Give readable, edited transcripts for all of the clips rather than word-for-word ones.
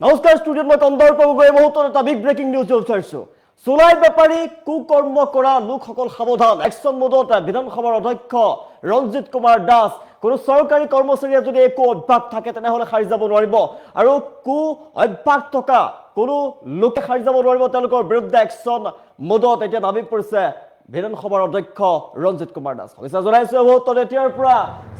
নমস্কাৰ ষ্টুডিঅ'ত মই কন্দৰ্প গগৈ মুহূৰ্তত এটা বিগ ব্ৰেকিং নিউজ উঠাইছো চুলাই বেপাৰী কুকৰ্ম কৰা লোকসকল সাৱধান একশ্যন মোডত বিধানসভাৰ অধ্যক্ষ ৰঞ্জিত কুমাৰ দাস কোনো চৰকাৰী কৰ্মচাৰীয়ে যদি একো অভ্যাস থাকে তেনেহলে খাৰি যাব নোৱাৰিব আৰু কু অভ্যাস থকা কোনো লোকে খাৰি যাব নোৱাৰিব তেওঁলোকৰ বিৰুদ্ধে একশ্যন মোডত এতিয়া নামি পৰিছে বিধানসভাৰ অধ্যক্ষ ৰঞ্জিত কুমাৰ দাস হৈছে জনাইছে মুহূৰ্তত এতিয়াৰ পৰা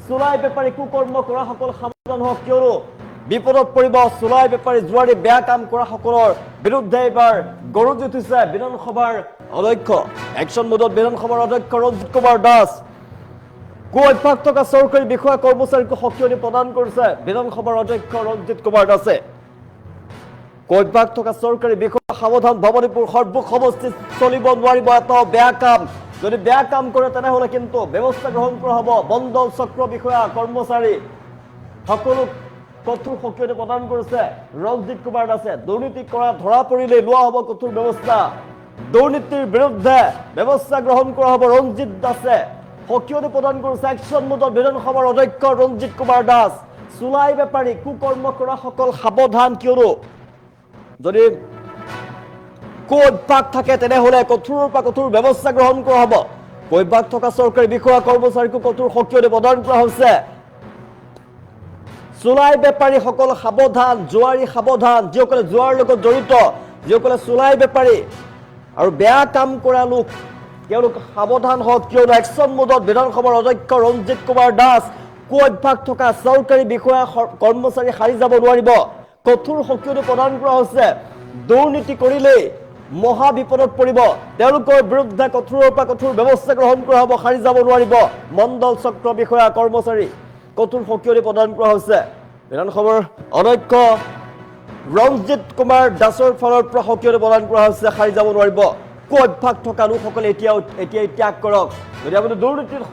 চুলাই বেপাৰী কুকৰ্ম কৰা সকল সাৱধান হওক কিয়নো বিপদত পৰিব চুলাই বেপাৰী জুৱাৰী বেয়া কাম কৰা সকলৰ বিৰুদ্ধে এবাৰ গৰজি উঠিছে বিধানসভাৰ অধ্যক্ষ একশ্যন মোডত বিধানসভাৰ অধ্যক্ষ ৰঞ্জিত কুমাৰ দাস কু অভ্যাস থকা চৰকাৰী বিষয়া কৰ্মচাৰীক সকিয়নি প্ৰদান কৰিছে বিধানসভাৰ অধ্যক্ষ ৰঞ্জিত কুমাৰ দাসে কু অভ্যাস থকা চৰকাৰী বিষয়া সাৱধান ভৱানীপুৰ সৰ্বুক সমষ্টিত চলিব নোৱাৰিব এটা বেয়া কাম যদি বেয়া কাম কৰে তেনেহলে কিন্তু ব্যৱস্থা গ্ৰহণ কৰা হ'ব মণ্ডল চক্ৰ বিষয়া কৰ্মচাৰী সকলো কঠোৰ সকিয়নি প্ৰদান কৰিছে ৰঞ্জিত কুমাৰ দাসে দুৰ্নীতি কৰা ধৰা পৰিলে লোৱা হ'ব কঠোৰ ব্যৱস্থা দুৰ্নীতিৰ বিৰুদ্ধে ব্যৱস্থা গ্ৰহণ কৰা হ'ব ৰঞ্জিত দাসে সকিয়নি প্ৰদান কৰিছে একশ্যন মোডত বিধানসভাৰ অধ্যক্ষ ৰঞ্জিত কুমাৰ দাস চুলাই বেপাৰী কুকৰ্ম কৰা সকল সাৱধান কিয়নো যদি কু অভ্যাস থাকে তেনেহলে কঠোৰৰ পৰা কঠোৰ ব্যৱস্থা গ্ৰহণ কৰা হ'ব কু অভ্যাস থকা চৰকাৰী বিষয়া কৰ্মচাৰীক কঠোৰ সকিয়নি প্ৰদান কৰা হৈছে চুলাই বেপাৰী সকল সাৱধান জুৱাৰী সাৱধান যিসকলে জুৱাৰ লগত জড়িত যিসকলে চুলাই বেপাৰী আৰু বেয়া কাম কৰা লোক তেওঁলোক সাৱধান হওক কিয়নো একশ্যন মোডত বিধানসভাৰ অধ্যক্ষ ৰঞ্জিত কুমাৰ দাস কু অভ্যাস থকা চৰকাৰী বিষয়া কৰ্মচাৰী সাৰি যাব নোৱাৰিব কঠোৰ সকিয়নি প্ৰদান কৰা হৈছে দুৰ্নীতি কৰিলেই মহা বিপদত পৰিব তেওঁলোকৰ বিৰুদ্ধে কঠোৰৰ পৰা কঠোৰ ব্যৱস্থা গ্ৰহণ কৰা হ'ব সাৰি যাব নোৱাৰিব মণ্ডল চক্ৰ বিষয়া কৰ্মচাৰী কঠোৰ সকিয়নি প্ৰদান কৰা হৈছে বিধানসভাৰ অধ্যক্ষ ৰঞ্জিত কুমাৰ দাসৰ ফালৰ পৰা সকিয়নি প্ৰদান কৰা হৈছে সাৰি যাব নোৱাৰিব কু অভ্যাস থকা লোকসকলে এতিয়াই ত্যাগ কৰক যদি আপুনি দুৰ্নীতিৰ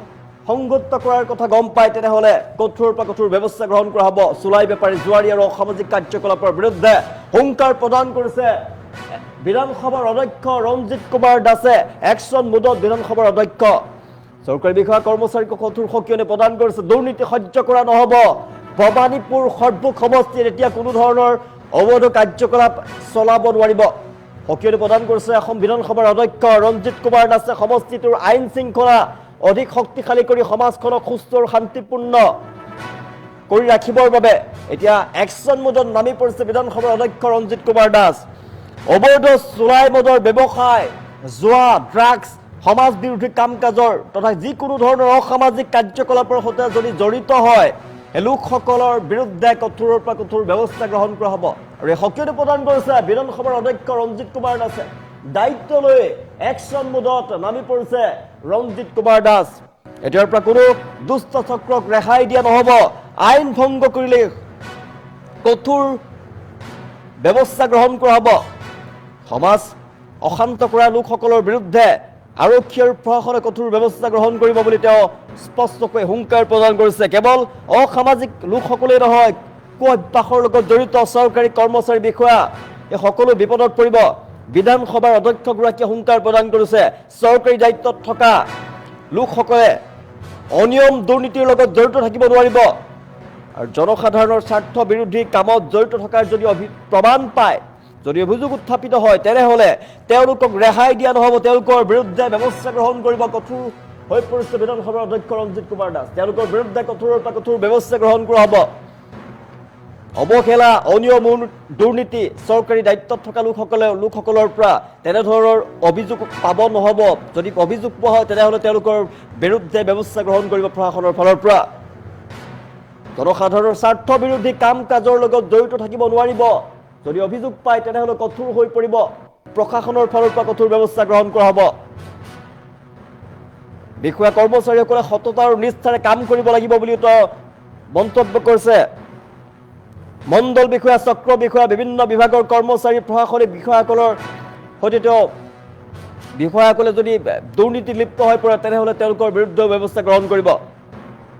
সংগত কৰাৰ কথা গম পায় তেনেহলে কঠোৰৰ পৰা কঠোৰ ব্যৱস্থা গ্ৰহণ কৰা হ'ব চুলাই বেপাৰী জুৱাৰী আৰু অসামাজিক কাৰ্যকলাপৰ বিৰুদ্ধে হুংকাৰ প্ৰদান কৰিছে বিধানসভাৰ অধ্যক্ষ ৰঞ্জিত কুমাৰ দাসে একশ্যন মোডত বিধানসভাৰ অধ্যক্ষ চৰকাৰী বিষয়া কৰ্মচাৰীক কঠোৰ সকিয়নি প্ৰদান কৰিছে দুৰ্নীতি সহ্য কৰা নহ'ব ভৱানীপুৰ সৰ্বুক সমষ্টিত এতিয়া কোনো ধৰণৰ অবৈধ কাৰ্যকলাপ চলাব নোৱাৰিব সকিয়নি প্ৰদান কৰিছে অসম বিধানসভাৰ অধ্যক্ষ ৰঞ্জিত কুমাৰ দাসে সমষ্টিটোৰ আইন শৃংখলা অধিক শক্তিশালী কৰি সমাজখনক সুস্থ আৰু শান্তিপূৰ্ণ কৰি ৰাখিবৰ বাবে এতিয়া একশ্যন মোডত নামি পৰিছে বিধানসভাৰ অধ্যক্ষ ৰঞ্জিত কুমাৰ দাস অবৈধ চুলাই মদৰ ব্যৱসায় জুৱা ড্ৰাগছ সমাজ বিৰোধী কাম কাজৰ তথা যিকোনো ধৰণৰ অসামাজিক কাৰ্যকলাপৰ সৈতে যদি জড়িত হয় এই লোকসকলৰ বিৰুদ্ধে কঠোৰৰ পৰা কঠোৰ ব্যৱস্থা গ্ৰহণ কৰা হ'ব আৰু এই সকিয়নি প্ৰদান কৰিছে বিধানসভাৰ অধ্যক্ষ ৰঞ্জিত কুমাৰ দাসে দায়িত্ব লৈ একশ্যন মোডত নামি পৰিছে ৰঞ্জিত কুমাৰ দাস এতিয়াৰ পৰা কোনো দুষ্ট চক্ৰক ৰেহাই দিয়া নহ'ব আইন ভংগ কৰিলে কঠোৰ ব্যৱস্থা গ্ৰহণ কৰা হ'ব সমাজ অশান্ত কৰা লোকসকলৰ বিৰুদ্ধে আৰক্ষী আৰু প্ৰশাসনে কঠোৰ ব্যৱস্থা গ্ৰহণ কৰিব বুলি তেওঁ স্পষ্টকৈ হুংকাৰ প্ৰদান কৰিছে কেৱল অসামাজিক লোকসকলেই নহয় কু অভ্যাসৰ লগত জড়িত চৰকাৰী কৰ্মচাৰী বিষয়া এই সকলো বিপদত পৰিব বিধানসভাৰ অধ্যক্ষগৰাকীয়ে হুংকাৰ প্ৰদান কৰিছে চৰকাৰী দায়িত্বত থকা লোকসকলে অনিয়ম দুৰ্নীতিৰ লগত জড়িত থাকিব নোৱাৰিব আৰু জনসাধাৰণৰ স্বাৰ্থ বিৰোধী কামত জড়িত থকাৰ যদি প্ৰমাণ পায় যদি অভিযোগ উত্থাপিত হয় তেনেহলে তেওঁলোকক ৰেহাই দিয়া নহ'ব তেওঁলোকৰ বিৰুদ্ধে ব্যৱস্থা গ্ৰহণ কৰিব কঠোৰ হৈ পৰিছে বিধানসভাৰ অধ্যক্ষ ৰঞ্জিত কুমাৰ দাস তেওঁলোকৰ বিৰুদ্ধে কঠোৰৰ পৰা কঠোৰ ব্যৱস্থা গ্ৰহণ কৰা হ'ব অৱহেলা অনিয়ম দুৰ্নীতি চৰকাৰী দায়িত্বত থকা লোকসকলৰ পৰা তেনেধৰণৰ অভিযোগ পাব নহ'ব যদি অভিযোগ পোৱা হয় তেনেহলে তেওঁলোকৰ বিৰুদ্ধে ব্যৱস্থা গ্ৰহণ কৰিব প্ৰশাসনৰ ফালৰ পৰা জনসাধাৰণৰ স্বাৰ্থ বিৰোধী কাম কাজৰ লগত জড়িত থাকিব নোৱাৰিব যদি অভিযোগ পায় তেনেহলে কঠোৰ হৈ পৰিব প্ৰশাসনৰ ফালৰ পৰা কঠোৰ ব্যৱস্থা গ্ৰহণ কৰা হ'ব বিষয়া কৰ্মচাৰীসকলে সততা আৰু নিষ্ঠাৰে কাম কৰিব লাগিব বুলি তেওঁ মন্তব্য কৰিছে মণ্ডল বিষয়া চক্ৰ বিষয়া বিভিন্ন বিভাগৰ কৰ্মচাৰী প্ৰশাসনিক বিষয়াসকলৰ সৈতে তেওঁ বিষয়াসকলে যদি দুৰ্নীতি লিপ্ত হৈ পৰে তেনেহলে তেওঁলোকৰ বিৰুদ্ধে ব্যৱস্থা গ্ৰহণ কৰিব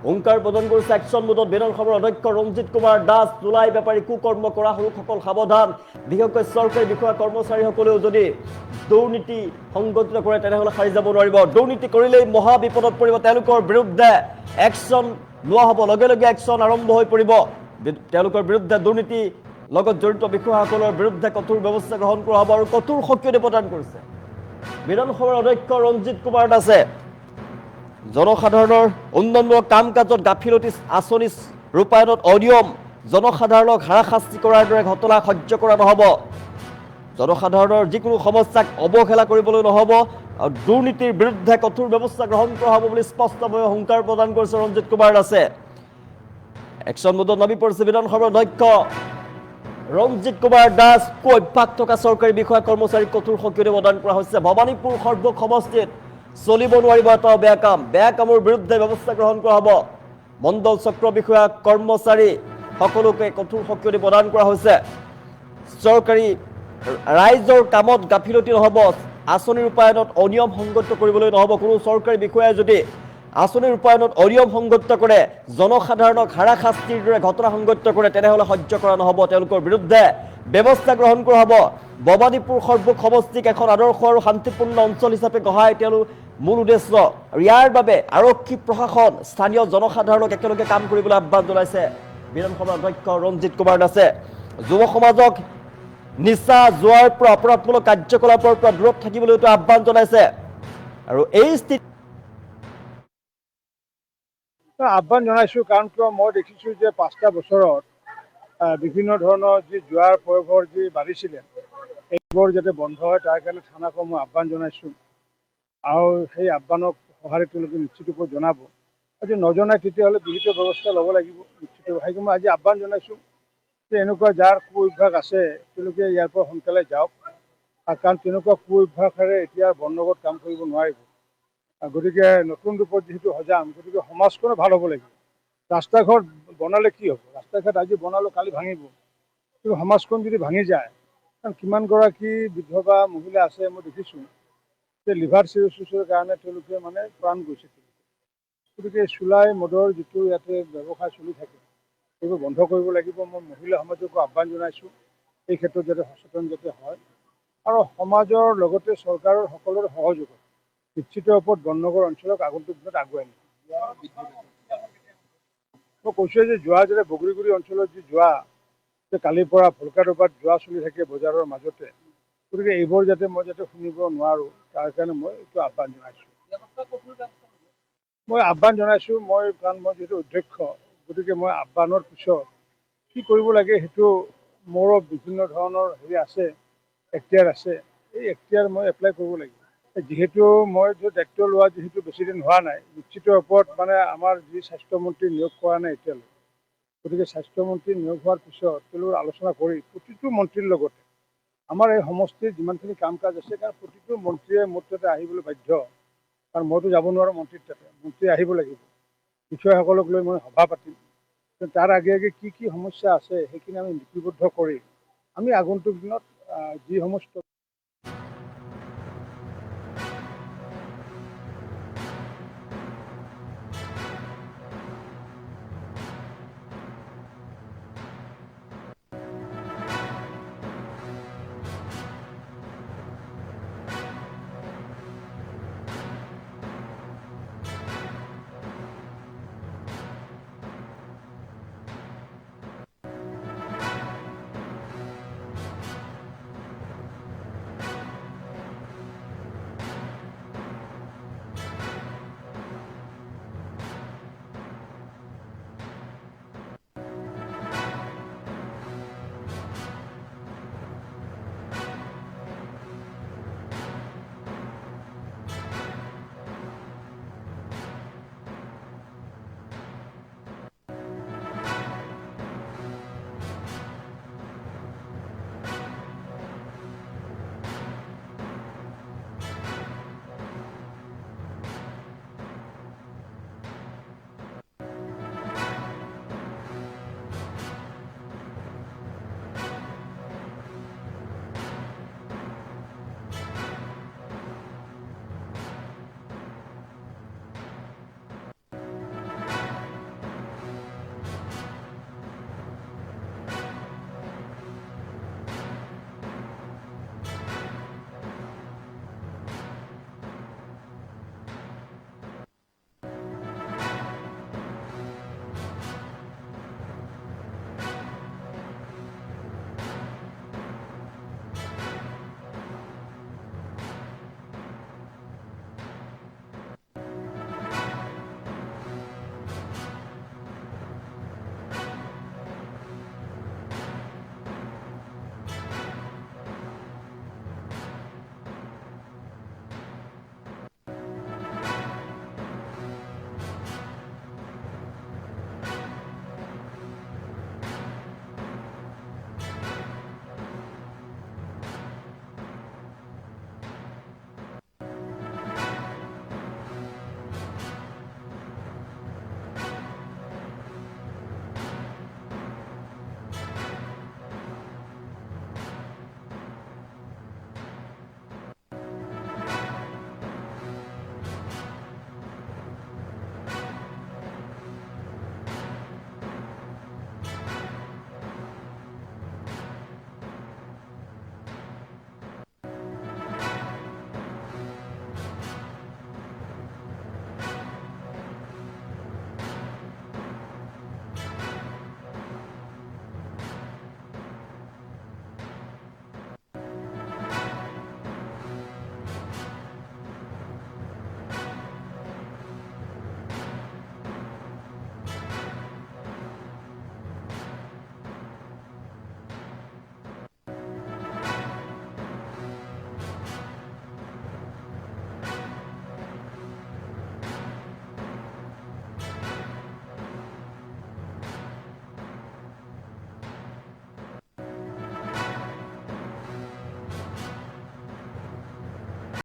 হুংকাৰ প্ৰদান কৰিছে একশ্যন মোডত বিধানসভাৰ অধ্যক্ষ ৰঞ্জিত কুমাৰ দাস চুলাই বেপাৰী কুকৰ্ম কৰা লোকসকল সাৱধান বিশেষকৈ চৰকাৰী বিষয়া কৰ্মচাৰীসকলেও যদি দুৰ্নীতি সংগঠিত কৰে তেনেহলে সাৰি যাব নোৱাৰিব দুৰ্নীতি কৰিলেই মহা বিপদত পৰিব তেওঁলোকৰ বিৰুদ্ধে একশ্যন লোৱা হ'ব লগে লগে একশ্যন আৰম্ভ হৈ পৰিব তেওঁলোকৰ বিৰুদ্ধে দুৰ্নীতি লগত জড়িত বিষয়াসকলৰ বিৰুদ্ধে কঠোৰ ব্যৱস্থা গ্ৰহণ কৰা হ'ব আৰু কঠোৰ সক্ৰিয়তা প্ৰদান কৰিছে বিধানসভাৰ অধ্যক্ষ ৰঞ্জিত কুমাৰ দাসে। জনসাধাৰণৰ উন্নয়নমূলক কাম কাজত গাফিলতি, আঁচনি ৰূপায়ণত অনিয়ম, জনসাধাৰণক হাৰাশাস্তি কৰাৰ দৰে ঘটনা সহ্য কৰা নহ'ব। জনসাধাৰণৰ যিকোনো সমস্যাক অৱহেলা কৰিবলৈ নহ'ব আৰু দুৰ্নীতিৰ বিৰুদ্ধে কঠোৰ ব্যৱস্থা গ্ৰহণ কৰা হ'ব বুলি স্পষ্টভাৱে হুংকাৰ প্ৰদান কৰিছে ৰঞ্জিত কুমাৰ দাসে। একশ্যন মোডত নামি পৰিছে বিধানসভাৰ অধ্যক্ষ ৰঞ্জিত কুমাৰ দাস। অভ্যাস থকা চৰকাৰী বিষয়া কৰ্মচাৰীক কঠোৰ সক্ৰিয়তা প্ৰদান কৰা হৈছে। ভৱানীপুৰ সৰ্বক সমষ্টিত চলিব নোৱাৰিব এটা বেয়া কাম, বেয়া কামৰ বিৰুদ্ধে ব্যৱস্থা গ্ৰহণ কৰা হ'ব। মণ্ডল চক্ৰ বিষয়া কৰ্মচাৰী সকলোকে কঠোৰ সক্ৰিয়তা প্ৰদান কৰা হৈছে। চৰকাৰী ৰাইজৰ কামত গাফিলতি নহ'ব, আঁচনি ৰূপায়ণত অনিয়ম সংগত কৰিবলৈ নহ'ব। কোনো চৰকাৰী বিষয়াই যদি আঁচনি ৰূপায়ণত অনিয়ম সংগত কৰে, জনসাধাৰণক হাৰাশাস্তিৰ দৰে ঘটনা সংগত কৰে, তেনেহ'লে সহ্য কৰা নহ'ব। তেওঁলোকৰ বিৰুদ্ধে ব্যৱস্থা গ্ৰহণ কৰা হ'ব। ভৱানীপুৰ সৰ্বক সমষ্টিক এখন আদৰ্শ আৰু শান্তিপূৰ্ণ অঞ্চল হিচাপে গঢ়াই তেওঁলোক মূল উদ্দেশ্য। আৰু ইয়াৰ বাবে আৰক্ষী প্ৰশাসন, স্থানীয় জনসাধাৰণক একেলগে কাম কৰিবলৈ আহ্বান জনাইছে বিধানসভাৰ অধ্যক্ষ ৰঞ্জিত কুমাৰ দাসে। যুৱ সমাজক নিচা জোৱাৰ পৰা অপৰাধমূলক কাৰ্যকলাপৰ পৰা দূৰত থাকিবলৈতো আহ্বান জনাইছে। আৰু এই স্থিতি আহ্বান জনাইছোঁ, কাৰণ কিয় মই দেখিছোঁ যে 5টা বছৰত বিভিন্ন ধৰণৰ যি জোৱাৰ প্ৰয়োভৰ যি বাঢ়িছিলে, এইবোৰ যাতে বন্ধ হয় তাৰ কাৰণে থানাক মই আহ্বান জনাইছোঁ। আৰু সেই আহ্বানক সঁহাৰি তেওঁলোকে নিশ্চিত ৰূপত জনাব। যদি নজনায় তেতিয়াহ'লে বিহিত ব্যৱস্থা ল'ব লাগিব নিশ্চিত। সেইকাৰণে মই আজি আহ্বান জনাইছোঁ যে এনেকুৱা যাৰ কু অভ্যাস আছে তেওঁলোকে ইয়াৰ পৰা সোনকালে যাওক, কাৰণ তেনেকুৱা কু অভ্যাসেৰে এতিয়া বনগত কাম কৰিব নোৱাৰিব। গতিকে নতুন ৰূপত যিহেতু সজাম, গতিকে সমাজখনো ভাল হ'ব লাগিব। ৰাস্তা ঘাট বনালে কি হ'ব? ৰাস্তা ঘাট আজি বনালোঁ, কালি ভাঙিব। কিন্তু সমাজখন যদি ভাঙি যায়, কাৰণ কিমানগৰাকী বিধৱা মহিলা আছে মই দেখিছোঁ যে লিভাৰ চিৰচিছৰ কাৰণে তেওঁলোকে প্ৰাণ গৈছে। গতিকে চুলাই মদৰ যিটো ইয়াতে ব্যৱসায় চলি থাকে, সেইবোৰ বন্ধ কৰিব লাগিব। মই মহিলা সমাজকো আহ্বান জনাইছোঁ এই ক্ষেত্ৰত যাতে সচেতন যাতে হয়, আৰু সমাজৰ লগতে চৰকাৰৰ সকলোৰে সহযোগত নিশ্চিত ৰূপত বননগৰ অঞ্চলক আগন্তুক দিনত আগুৱাই নিম। মই কৈছোঁ যে যোৱা যাতে বগৰীগুৰি অঞ্চলত যি যোৱা যে কালিৰ পৰা ভোলকাডোবাত যোৱা চলি থাকে বজাৰৰ মাজতে, গতিকে এইবোৰ যাতে মই শুনিব নোৱাৰোঁ তাৰ কাৰণে মই এইটো আহ্বান জনাইছোঁ। কাৰণ মই যিহেতু অধ্যক্ষ, গতিকে মই আহ্বানৰ পিছত কি কৰিব লাগে সেইটো মোৰো বিভিন্ন ধৰণৰ আছে, এখতিয়াৰ আছে। এই এখতিয়াৰ মই এপ্লাই কৰিব লাগিব। যিহেতু মই দায়িত্ব লোৱা যিহেতু বেছিদিন হোৱা নাই, নিশ্চিত ৰূপত আমাৰ যি স্বাস্থ্যমন্ত্ৰী নিয়োগ কৰা নাই এতিয়ালৈ। গতিকে স্বাস্থ্যমন্ত্ৰী নিয়োগ হোৱাৰ পিছত তেওঁলোকে আলোচনা কৰি প্ৰতিটো মন্ত্ৰীৰ লগতে আমাৰ এই সমষ্টিৰ যিমানখিনি কাম কাজ আছে, কাৰণ প্ৰতিটো মন্ত্ৰীয়ে মোৰ তাতে আহিবলৈ বাধ্য, কাৰণ মইতো যাব নোৱাৰোঁ মন্ত্ৰীৰ তাতে। মন্ত্ৰী আহিব লাগিব, বিষয়াসকলক লৈ মই সভা পাতিম। তাৰ আগে আগে কি কি সমস্যা আছে সেইখিনি আমি লিপিবদ্ধ কৰি আমি আগন্তুক দিনত যি সমস্ত